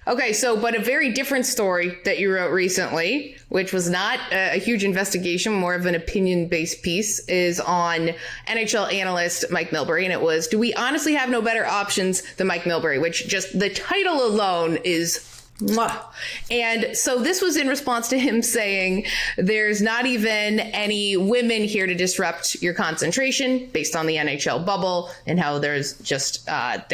Okay, so, but a very different story that you wrote recently, which was not a huge investigation, more of an opinion-based piece, is on NHL analyst Mike Milbury. And it was, do we honestly have no better options than Mike Milbury? Which just the title alone is mwah. And so this was in response to him saying there's not even any women here to disrupt your concentration based on the NHL bubble, and how there's just a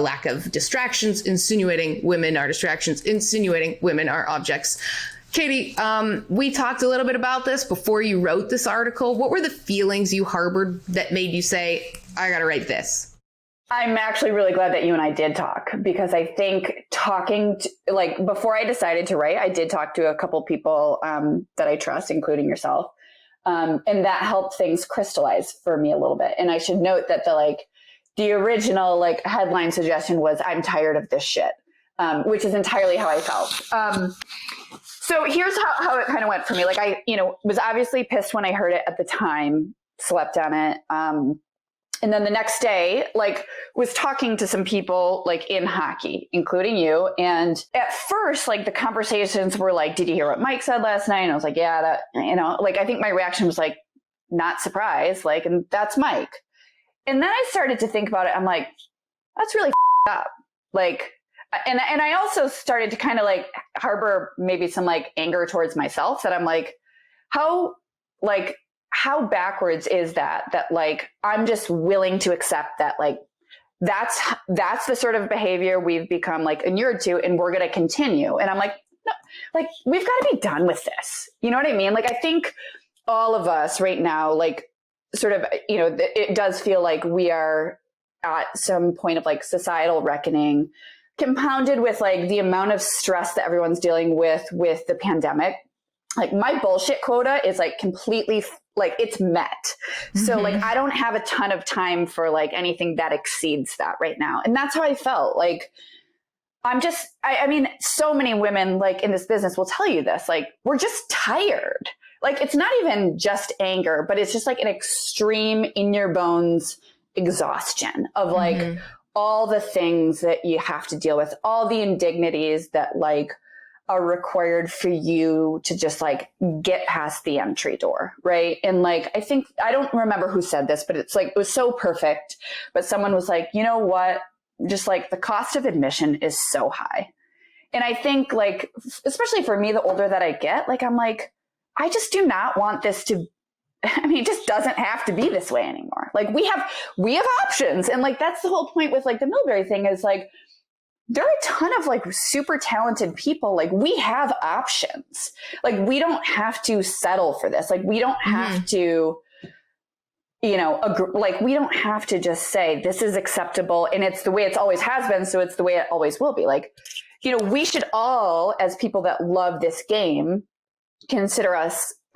lack of distractions, insinuating women are distractions, insinuating women are objects. Katie, we talked a little bit about this before you wrote this article. What were the feelings you harbored that made you say, I got to write this? I'm actually really glad that you and I did talk, because I think before I decided to write, I did talk to a couple people that I trust, including yourself. And that helped things crystallize for me a little bit. And I should note that the original headline suggestion was, I'm tired of this shit, which is entirely how I felt. So here's how it kind of went for me. I was obviously pissed when I heard it at the time, slept on it. And then the next day, was talking to some people in hockey, including you. And at first, the conversations were did you hear what Mike said last night? And I was like, yeah, that, I think my reaction was not surprised, and that's Mike. And then I started to think about it. I'm like, that's really up. And I also started to kind of harbor maybe some anger towards myself, that I'm how backwards is that I'm just willing to accept that that's the sort of behavior we've become inured to, and we're going to continue. And I'm no, we've got to be done with this. You know what I mean? I think all of us right now, sort of, it does feel like we are at some point of societal reckoning, compounded with the amount of stress that everyone's dealing with the pandemic. My bullshit quota is completely it's met. So I don't have a ton of time for anything that exceeds that right now. And that's how I felt. I mean, so many women in this business will tell you this, we're just tired. It's not even just anger, but it's just an extreme in your bones exhaustion of all the things that you have to deal with, all the indignities that are required for you to just get past the entry door. Right. And I think, I don't remember who said this, but it's it was so perfect. But someone was you know what, just the cost of admission is so high. And I think especially for me, the older that I get, I'm I just do not want this to, it just doesn't have to be this way anymore. We have options. And that's the whole point with the Milbury thing is there are a ton of super talented people. We have options. We don't have to settle for this. We don't have to, we don't have to just say this is acceptable and it's the way it's always has been, so it's the way it always will be. We should all, as people that love this game, consider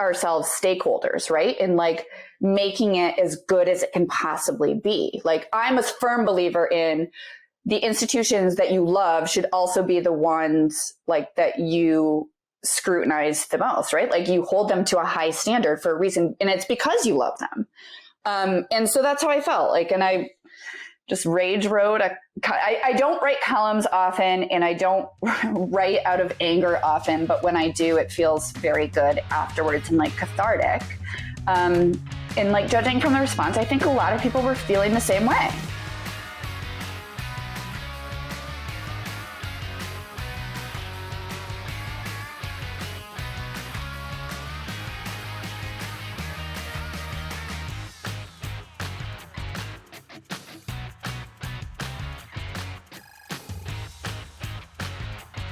ourselves stakeholders, right? And making it as good as it can possibly be. I'm a firm believer in the institutions that you love should also be the ones that you scrutinize the most, right? You hold them to a high standard for a reason, and it's because you love them. And so that's how I felt. And I just rage wrote. I don't write columns often, and I don't write out of anger often, but when I do, it feels very good afterwards and cathartic. And judging from the response, I think a lot of people were feeling the same way.